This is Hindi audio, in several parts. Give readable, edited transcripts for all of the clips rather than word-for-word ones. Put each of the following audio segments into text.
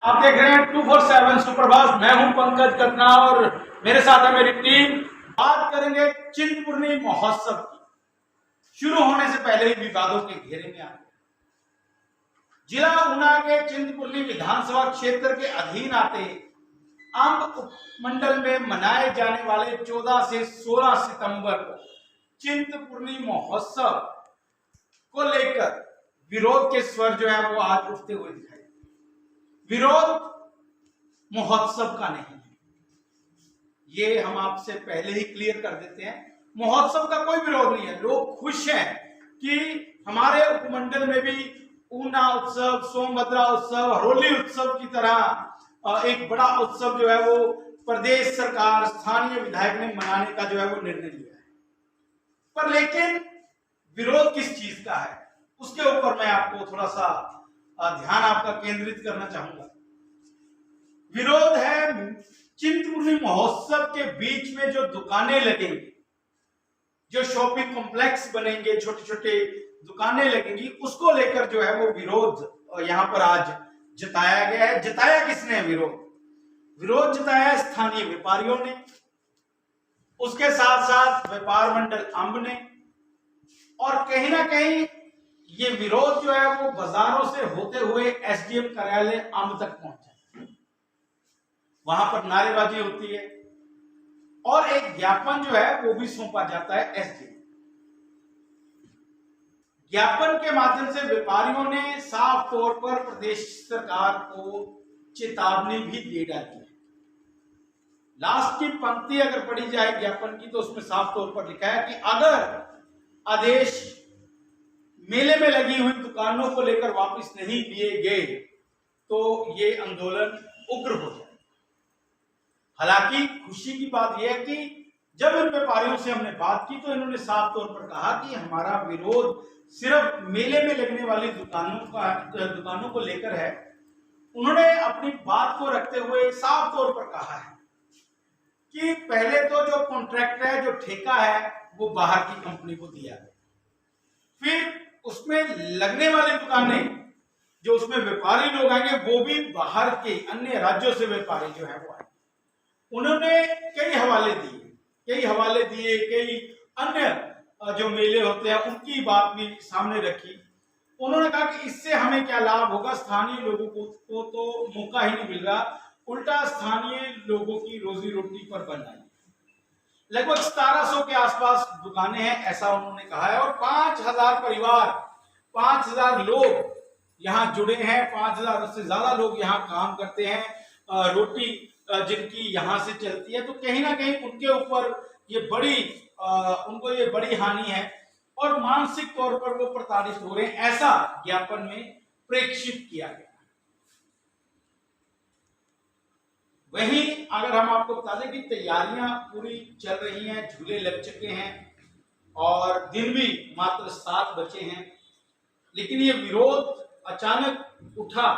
आप देख रहे हैं 247 सुप्रभात। मैं हूं पंकज कतना और मेरे साथ है मेरी टीम। बात करेंगे चिंतपूर्णी महोत्सव की। शुरू होने से पहले ही विवादों के घेरे में आ गया। जिला ऊना के चिंतपूर्णी विधानसभा क्षेत्र के अधीन आते अंब उपमंडल में मनाए जाने वाले 14 से 16 सितंबर को चिंतपूर्णी महोत्सव को लेकर विरोध के स्वर जो है वो आज उठते हुए दिखाई। विरोध महोत्सव का नहीं है, ये हम आपसे पहले ही क्लियर कर देते हैं। महोत्सव का कोई विरोध नहीं है। लोग खुश हैं कि हमारे उपमंडल में भी ऊना उत्सव, सोमभद्रा उत्सव, हरोली उत्सव की तरह एक बड़ा उत्सव जो है वो प्रदेश सरकार, स्थानीय विधायक ने मनाने का जो है वो निर्णय लिया है। पर लेकिन विरोध किस चीज का है उसके ऊपर मैं आपको थोड़ा सा ध्यान आपका केंद्रित करना चाहूंगा। विरोध है चिंतपूर्णी महोत्सव के बीच में जो दुकानें लगेंगी, जो शॉपिंग कॉम्प्लेक्स बनेंगे, छोटे छोटे दुकानें लगेंगी, उसको लेकर जो है वो विरोध यहाँ पर आज जताया गया है। जताया किसने विरोध? विरोध जताया स्थानीय व्यापारियों ने, उसके साथ साथ व्यापार मंडल अंब ने, और कहीं ना कहीं ये विरोध जो है वो बाजारों से होते हुए एसडीएम कार्यालय अंब तक पहुंचा। वहां पर नारेबाजी होती है और एक ज्ञापन जो है वो भी सौंपा जाता है एसडीएम। ज्ञापन के माध्यम से व्यापारियों ने साफ तौर पर प्रदेश सरकार को चेतावनी भी दे डाली है। लास्ट की पंक्ति अगर पढ़ी जाए ज्ञापन की तो उसमें साफ तौर पर लिखा है कि अगर आदेश मेले में लगी हुई दुकानों को लेकर वापस नहीं दिए गए तो ये आंदोलन उग्र हो जाए। हालांकि खुशी की बात यह है कि जब इन व्यापारियों से हमने बात की तो इन्होंने साफ तौर पर कहा कि हमारा विरोध सिर्फ मेले में लगने वाली दुकानों को लेकर है। उन्होंने अपनी बात को रखते हुए साफ तौर पर कहा है कि पहले तो जो कॉन्ट्रैक्ट है, जो ठेका है, वो बाहर की कंपनी को दिया है। फिर उसमें लगने वाली दुकानें, जो उसमें व्यापारी लोग आएंगे, वो भी बाहर के अन्य राज्यों से व्यापारी जो है वो आए। उन्होंने कई हवाले दिए, कई अन्य जो मेले होते हैं उनकी बात भी सामने रखी। उन्होंने कहा कि इससे हमें क्या लाभ होगा, स्थानीय लोगों को तो मौका ही नहीं मिल रहा, उल्टा स्थानीय लोगों की रोजी रोटी पर बना है। लगभग 1700 के आसपास दुकानें हैं ऐसा उन्होंने कहा है और 5000 परिवार, 5000 लोग यहाँ जुड़े हैं, 5000 से ज्यादा लोग यहाँ काम करते हैं, रोटी जिनकी यहाँ से चलती है। तो कहीं ना कहीं उनके ऊपर ये उनको ये बड़ी हानि है और मानसिक तौर पर वो प्रताड़ित हो रहे हैं, ऐसा ज्ञापन में प्रेक्षित किया गया। वहीं अगर हम आपको बता दें कि तैयारियां पूरी चल रही हैं, झूले लग चुके हैं और दिन भी मात्र 7 बचे हैं, लेकिन ये विरोध अचानक उठा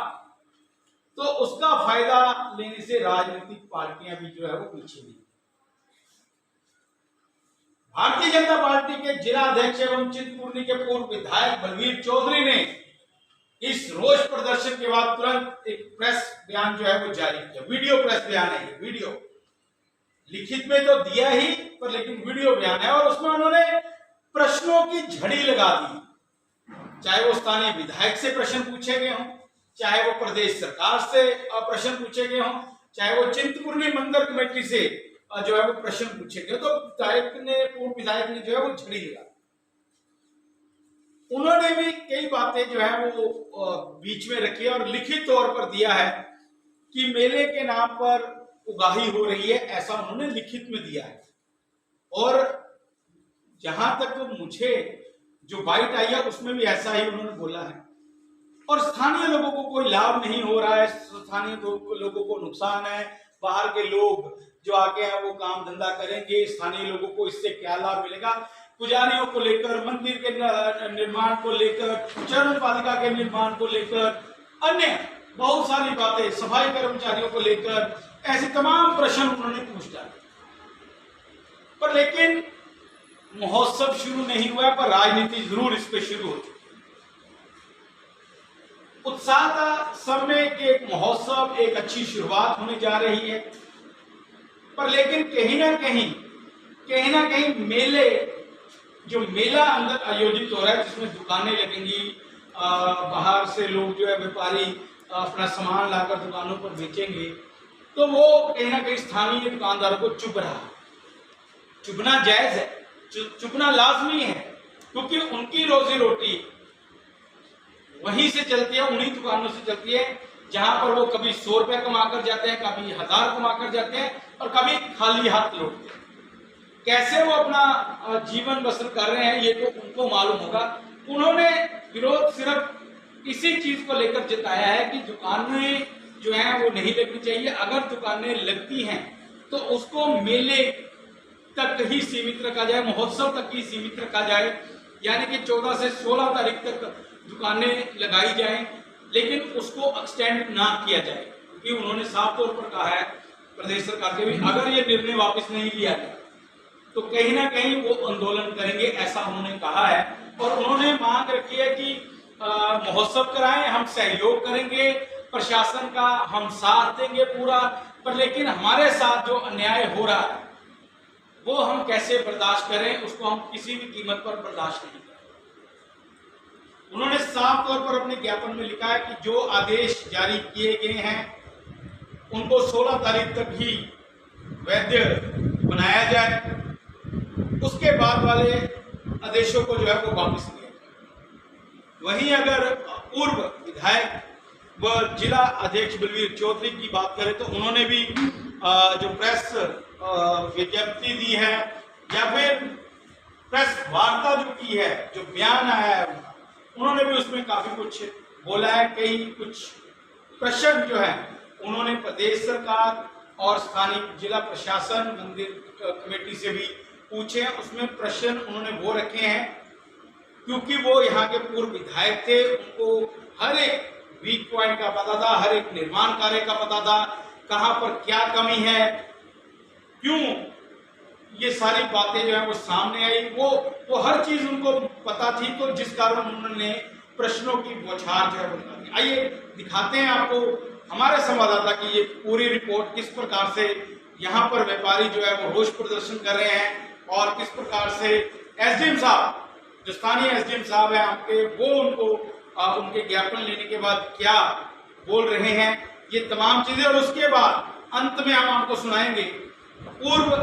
तो उसका फायदा लेने से राजनीतिक पार्टियां भी जो है वो पीछे नहीं। भारतीय जनता पार्टी के जिला अध्यक्ष एवं चिंतपूर्णी के पूर्व विधायक बलवीर चौधरी ने इस रोष प्रदर्शन के बाद तुरंत एक प्रेस बयान जो है वो जारी किया। वीडियो प्रेस बयान है, ये वीडियो लिखित में तो दिया ही पर लेकिन वीडियो बयान है और उसमें उन्होंने प्रश्नों की झड़ी लगा दी। चाहे वो स्थानीय विधायक से प्रश्न पूछे गए हों, चाहे वो प्रदेश सरकार से प्रश्न पूछे गए हों, चाहे वो चिंतपूर्णी मंदिर कमेटी से जो है वो प्रश्न पूछे गए, तो पूर्व विधायक ने जो है वो झड़ी लगा। उन्होंने भी कई बातें जो है वो बीच में रखी और लिखित तौर पर दिया है कि मेले के नाम पर उगाही हो रही है, ऐसा उन्होंने लिखित में दिया है। और जहां तक मुझे जो बाइट आई है उसमें भी ऐसा ही उन्होंने बोला है। और स्थानीय लोगों को कोई लाभ नहीं हो रहा है, स्थानीय लोगों को नुकसान है, बाहर के लोग जो आके हैं वो काम धंधा करेंगे, स्थानीय लोगों को इससे क्या लाभ मिलेगा। पुजारियों को लेकर, मंदिर के निर्माण को लेकर, चरण पालिका के निर्माण को लेकर, अन्य बहुत सारी बातें, सफाई कर्मचारियों को लेकर, ऐसे तमाम प्रश्न उन्होंने पूछ डाले। पर लेकिन महोत्सव शुरू नहीं हुआ, पर राजनीति जरूर इस पे शुरू हो चुकी है। उत्साह था सब में कि एक महोत्सव, एक अच्छी शुरुआत होने जा रही है। पर लेकिन कहीं ना कहीं मेले, जो मेला अंदर आयोजित हो रहा है जिसमें दुकानें लगेंगी, बाहर से लोग जो है व्यापारी अपना सामान लाकर दुकानों पर बेचेंगे, तो वो कहीं ना कहीं स्थानीय दुकानदारों को चुभ रहा है। चुभना जायज है, चुभना लाजमी है, क्योंकि उनकी रोजी रोटी वहीं से चलती है, उन्हीं दुकानों से चलती है जहां पर वो कभी 100 रुपए कमा कर जाते हैं, कभी 1000 कमा कर जाते हैं और कभी खाली हाथ लौटते हैं। कैसे वो अपना जीवन बसर कर रहे हैं ये तो उनको मालूम होगा। उन्होंने विरोध सिर्फ इसी चीज को लेकर जताया है कि दुकानें जो हैं वो नहीं लगनी चाहिए। अगर दुकानें लगती हैं तो उसको मेले तक ही सीमित रखा जाए, महोत्सव तक ही सीमित रखा जाए, यानी कि 14 से 16 तारीख तक दुकानें लगाई जाएं, लेकिन उसको एक्सटेंड ना किया जाए, क्योंकि उन्होंने साफ तौर पर कहा है प्रदेश सरकार के भी, अगर ये निर्णय वापस नहीं लिया गया तो कहीं ना कहीं वो आंदोलन करेंगे, ऐसा उन्होंने कहा है। और उन्होंने मांग रखी है कि महोत्सव कराएं, हम सहयोग करेंगे प्रशासन का, हम साथ देंगे पूरा, पर लेकिन हमारे साथ जो अन्याय हो रहा है वो हम कैसे बर्दाश्त करें, उसको हम किसी भी कीमत पर बर्दाश्त नहीं करें। उन्होंने साफ तौर पर अपने ज्ञापन में लिखा है कि जो आदेश जारी किए गए हैं उनको 16 तारीख तक ही वैध बनाया जाए, उसके बाद वाले आदेशों को जो है वो वापस लिया जाए। वहीं अगर पूर्व विधायक व जिला अध्यक्ष बलवीर चौधरी की बात करें तो उन्होंने भी जो प्रेस विज्ञप्ति दी है या फिर प्रेस वार्ता जो की है, जो बयान आया है उन्होंने भी उसमें काफी कुछ बोला है। कई कुछ प्रश्न जो है उन्होंने प्रदेश सरकार और स्थानीय जिला प्रशासन, मंदिर कमेटी से भी पूछे। उसमें प्रश्न उन्होंने वो रखे हैं क्योंकि वो यहाँ के पूर्व विधायक थे, उनको हर एक वीक पॉइंट का पता था, हर एक निर्माण कार्य का पता था, कहां पर क्या कमी है, क्यों ये सारी बातें जो है वो सामने आई, वो हर चीज उनको पता थी, तो जिस कारण उन्होंने प्रश्नों की बौछार जो है बता दी। आइए दिखाते हैं आपको हमारे संवाददाता की ये पूरी रिपोर्ट, किस प्रकार से यहाँ पर व्यापारी जो है वो रोष प्रदर्शन कर रहे हैं और किस प्रकार से एसडीएम साहब, जो स्थानीय एसडीएम साहब है आपके, वो उनको उनके ज्ञापन लेने के बाद क्या बोल रहे हैं, ये तमाम चीजें। और उसके बाद अंत में हम आपको सुनाएंगे पूर्व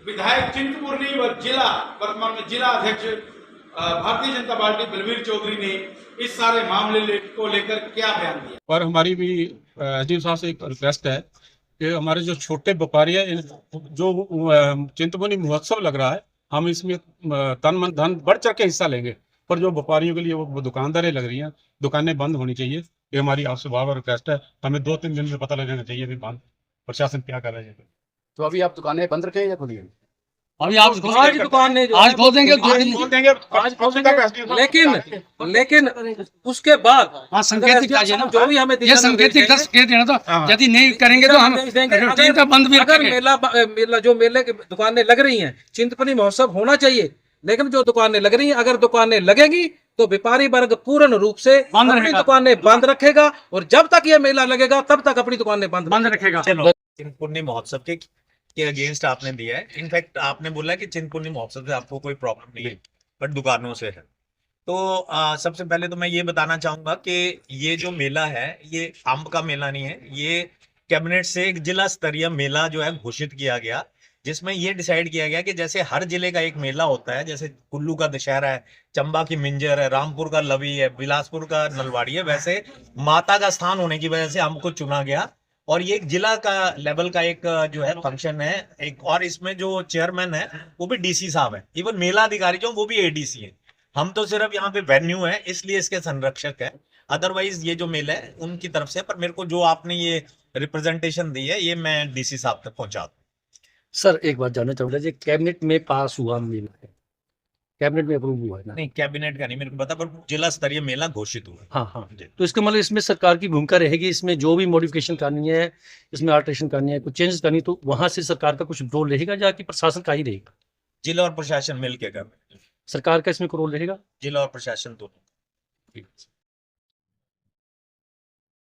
विधायक चिंतपूर्णी व वर्तमान में जिला अध्यक्ष भारतीय जनता पार्टी बलवीर चौधरी ने इस सारे मामले को लेकर क्या बयान दिया। और हमारी भी एसडीएम साहब से एक रिक्वेस्ट है कि हमारे जो छोटे व्यापारी है, जो चिंतपूर्णी महोत्सव लग रहा है, हम इसमें तन मन धन बढ़ चढ़ के हिस्सा लेंगे, पर जो व्यापारियों के लिए वो दुकानदारें लग रही हैं, दुकानें बंद होनी चाहिए। ये हमारी आपसे बार रिक्वेस्ट है। हमें 2-3 दिन में पता लग जाना चाहिए भी बंद प्रशासन क्या कर रहे हैं। तो अभी आप दुकानें बंद रखें या खोलिए? अभी आप आज दुकान नहीं, आज खोल देंगे, आज खोल देंगे, लेकिन उसके बाद संकेतिक जो भी हमें संकेतिक देना, तो यदि नहीं करेंगे तो हम रूटीन का बंद भी अगर मेला जो मेले की दुकानें लग रही हैं, चिंतपूर्णी महोत्सव होना चाहिए, लेकिन जो दुकानें लग रही हैं, अगर दुकानें लगेंगी तो व्यापारी वर्ग पूर्ण रूप से अपनी दुकानें बंद रखेगा, और जब तक ये मेला लगेगा तब तक अपनी दुकानें बंद रखेगा। चिंतपूर्णी महोत्सव के अगेंस्ट आपने दिया है। इनफैक्ट आपने बोला कि चिंतपूर्णी महोत्सव से आपको कोई प्रॉब्लम नहीं है, बट दुकानों से है। तो सबसे पहले तो मैं ये बताना चाहूंगा कि ये जो मेला है ये आम का मेला नहीं है, ये कैबिनेट से एक जिला स्तरीय मेला जो है घोषित किया गया, जिसमें ये डिसाइड किया गया कि जैसे हर जिले का एक मेला होता है, जैसे कुल्लू का दशहरा है, चंबा की मिंजर है, रामपुर का लवी है, बिलासपुर का नलवाड़ी है, वैसे माता का स्थान होने की वजह से हमको चुना गया। और ये एक जिला का लेवल का एक जो है फंक्शन है एक, और इसमें जो चेयरमैन है वो भी डीसी साहब है, इवन मेला अधिकारी जो वो भी एडीसी है। हम तो सिर्फ यहाँ पे वेन्यू है इसलिए इसके संरक्षक है, अदरवाइज ये जो मेला है उनकी तरफ से। पर मेरे को जो आपने ये रिप्रेजेंटेशन दी है ये मैं डीसी साहब तक पहुंचा दूं। सर एक बात जानना चाहूंगा, जी कैबिनेट में पास हुआ मेला है, कैबिनेट में अप्रूव हुआ है ना? नहीं, कैबिनेट का नहीं मेरे को पता, पर जिला स्तरीय मेला घोषित हुआ। हाँ हाँ, तो इसका मतलब इसमें सरकार की भूमिका रहेगी, इसमें जो भी मॉडिफिकेशन करनी है, इसमें अल्ट्रेशन करनी है, कुछ चेंजेस करनी, तो वहां से सरकार का कुछ रोल रहेगा या कि प्रशासन का ही रहेगा? जिला और प्रशासन मिलकर कर, सरकार का इसमें कोई रोल रहेगा? जिला और प्रशासन दोनों।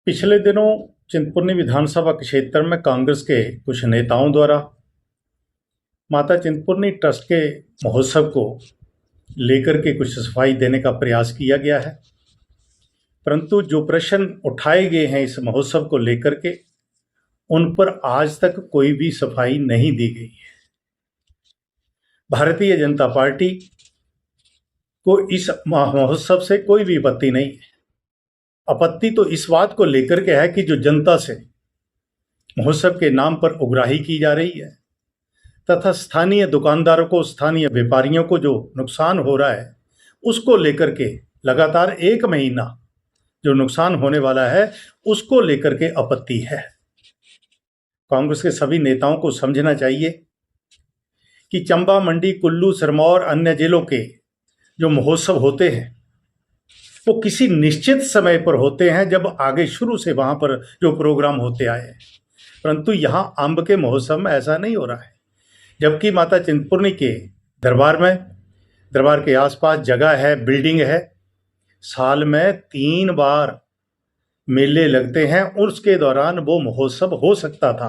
पिछले दिनों चिंतपूर्णी विधानसभा क्षेत्र में कांग्रेस के कुछ नेताओं द्वारा माता चिंतपूर्णी ट्रस्ट के महोत्सव को लेकर के कुछ सफाई देने का प्रयास किया गया है, परंतु जो प्रश्न उठाए गए हैं इस महोत्सव को लेकर के उन पर आज तक कोई भी सफाई नहीं दी गई है। भारतीय जनता पार्टी को इस महोत्सव से कोई भी आपत्ति नहीं है। आपत्ति तो इस बात को लेकर के है कि जो जनता से महोत्सव के नाम पर उगराही की जा रही है तथा स्थानीय दुकानदारों को, स्थानीय व्यापारियों को जो नुकसान हो रहा है उसको लेकर के लगातार 1 महीना जो नुकसान होने वाला है उसको लेकर के आपत्ति है। कांग्रेस के सभी नेताओं को समझना चाहिए कि चंबा, मंडी, कुल्लू, सिरमौर, अन्य जिलों के जो महोत्सव होते हैं वो किसी निश्चित समय पर होते हैं, जब आगे शुरू से वहां पर जो प्रोग्राम होते आए हैं, परंतु यहाँ अंब के महोत्सव में ऐसा नहीं हो रहा है। जबकि माता चिंतपूर्णी के दरबार के आसपास जगह है, बिल्डिंग है, साल में 3 बार मेले लगते हैं, उसके दौरान वो महोत्सव हो सकता था,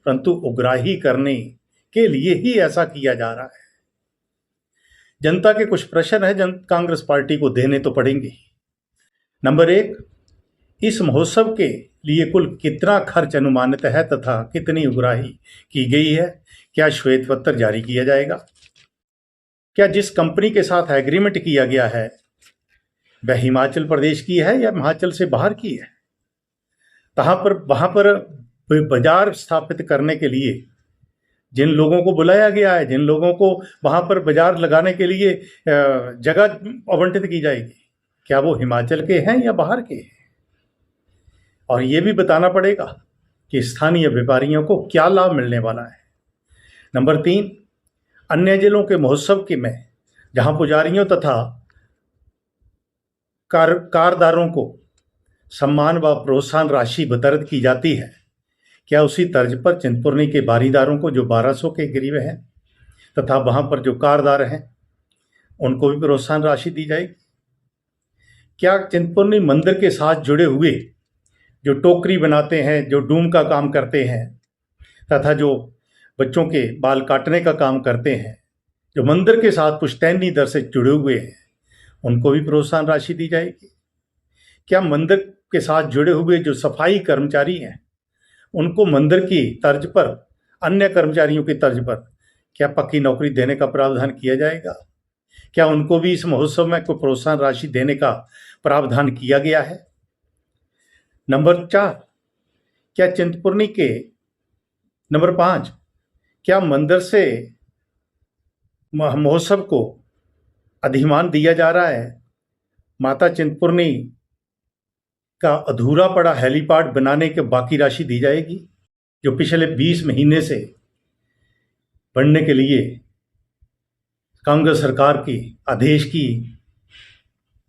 परंतु उगराही करने के लिए ही ऐसा किया जा रहा है। जनता के कुछ प्रश्न है कांग्रेस पार्टी को देने तो पड़ेंगे। नंबर 1, इस महोत्सव के लिए कुल कितना खर्च अनुमानित है तथा कितनी उगराही की गई है? क्या श्वेत पत्र जारी किया जाएगा? क्या जिस कंपनी के साथ एग्रीमेंट किया गया है वह हिमाचल प्रदेश की है या हिमाचल से बाहर की है? वहां पर बाजार स्थापित करने के लिए जिन लोगों को बुलाया गया है, जिन लोगों को वहां पर बाजार लगाने के लिए जगह आवंटित की जाएगी, क्या वो हिमाचल के हैं या बाहर के हैं? और ये भी बताना पड़ेगा कि स्थानीय व्यापारियों को क्या लाभ मिलने वाला है। नंबर 3, अन्य जिलों के महोत्सव के में जहां पुजारियों तथा कारदारों को सम्मान व प्रोत्साहन राशि वितरित की जाती है, क्या उसी तर्ज पर चिंतपूर्णी के बारीदारों को जो 1200 के करीब हैं तथा वहां पर जो कारदार हैं उनको भी प्रोत्साहन राशि दी जाएगी? क्या चिंतपूर्णी मंदिर के साथ जुड़े हुए जो टोकरी बनाते हैं, जो डूम का काम करते हैं तथा जो बच्चों के बाल काटने का काम करते हैं, जो मंदिर के साथ पुश्तैनी दर से जुड़े हुए हैं, उनको भी प्रोत्साहन राशि दी जाएगी? क्या मंदिर के साथ जुड़े हुए जो सफाई कर्मचारी हैं उनको मंदिर की तर्ज पर, अन्य कर्मचारियों की तर्ज पर क्या पक्की नौकरी देने का प्रावधान किया जाएगा? क्या उनको भी इस महोत्सव में कोई प्रोत्साहन राशि देने का प्रावधान किया गया है? नंबर 4, क्या चिंतपूर्णी के नंबर 5, क्या मंदिर से महोत्सव को अधिमान दिया जा रहा है? माता चिंतपूर्णी का अधूरा पड़ा हेलीपैड बनाने के बाकी राशि दी जाएगी जो पिछले 20 महीने से बनने के लिए कांग्रेस सरकार की आदेश की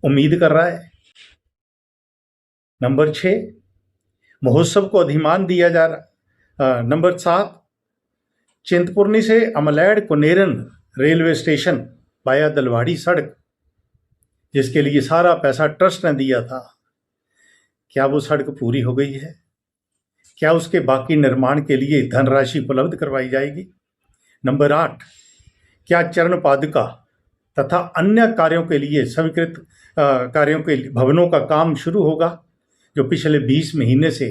उम्मीद कर रहा है? नंबर 6, महोत्सव को अधिमान दिया जा रहा। नंबर 7, चिंतपूर्णी से अमलैड कुनेरन रेलवे स्टेशन वाया दलवाड़ी सड़क, जिसके लिए सारा पैसा ट्रस्ट ने दिया था, क्या वो सड़क पूरी हो गई है? क्या उसके बाकी निर्माण के लिए धनराशि उपलब्ध करवाई जाएगी? नंबर 8, क्या चरण पादुका तथा अन्य कार्यों के लिए स्वीकृत कार्यों के भवनों का काम शुरू होगा जो पिछले 20 महीने से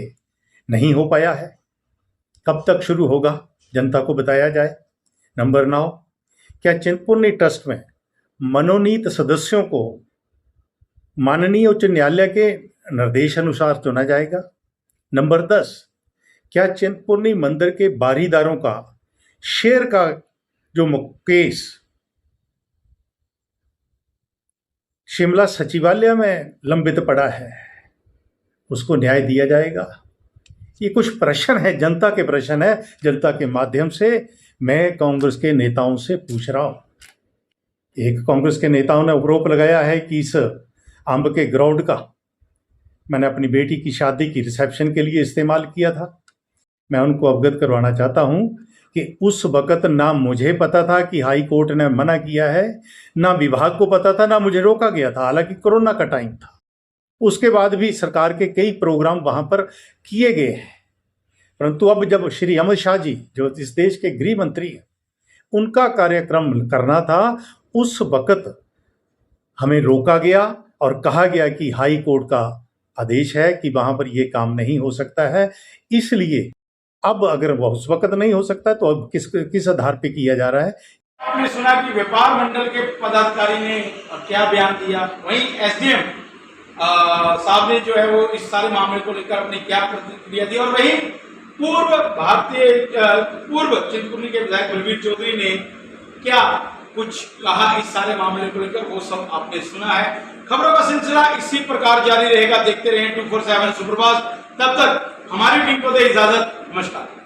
नहीं हो पाया है? कब तक शुरू होगा, जनता को बताया जाए। नंबर 9, क्या चिंतपूर्णी ट्रस्ट में मनोनीत सदस्यों को माननीय उच्च न्यायालय के निर्देश अनुसार चुना जाएगा? नंबर 10, क्या चिंतपूर्णी मंदिर के बारीदारों का शेयर का जो केस शिमला सचिवालय में लंबित पड़ा है उसको न्याय दिया जाएगा? ये कुछ प्रश्न है, जनता के प्रश्न है। जनता के माध्यम से मैं कांग्रेस के नेताओं से पूछ रहा हूं। एक कांग्रेस के नेताओं ने आरोप लगाया है कि इस अंब के ग्राउंड का मैंने अपनी बेटी की शादी की रिसेप्शन के लिए इस्तेमाल किया था। मैं उनको अवगत करवाना चाहता हूं कि उस वक़्त ना मुझे पता था कि हाई कोर्ट ने मना किया है, ना विभाग को पता था, ना मुझे रोका गया था, हालांकि कोरोना का टाइम था। उसके बाद भी सरकार के कई प्रोग्राम वहां पर किए गए हैं, परंतु अब जब श्री अमित शाह जी जो इस देश के गृह मंत्री हैं, उनका कार्यक्रम करना था, उस वक्त हमें रोका गया और कहा गया कि हाई कोर्ट का आदेश है कि वहां पर ये काम नहीं हो सकता है। इसलिए अब अगर वह उस वक्त नहीं हो सकता तो अब किस आधार पे किया जा रहा है। आपने सुना कि व्यापार मंडल के पदाधिकारी ने क्या बयान दिया, वहीं एसडीएम साहब ने जो है वो इस सारे मामले को लेकर अपनी क्या प्रतिक्रिया दी, और वहीं पूर्व चिंतपूर्णी के विधायक बलवीर चौधरी ने क्या कुछ कहा इस सारे मामले को लेकर, वो सब आपने सुना है। खबरों का सिलसिला इसी प्रकार जारी रहेगा, देखते रहें 247 सुपरफास्ट। तब तक हमारी टीम को दे इजाजत, नमस्कार।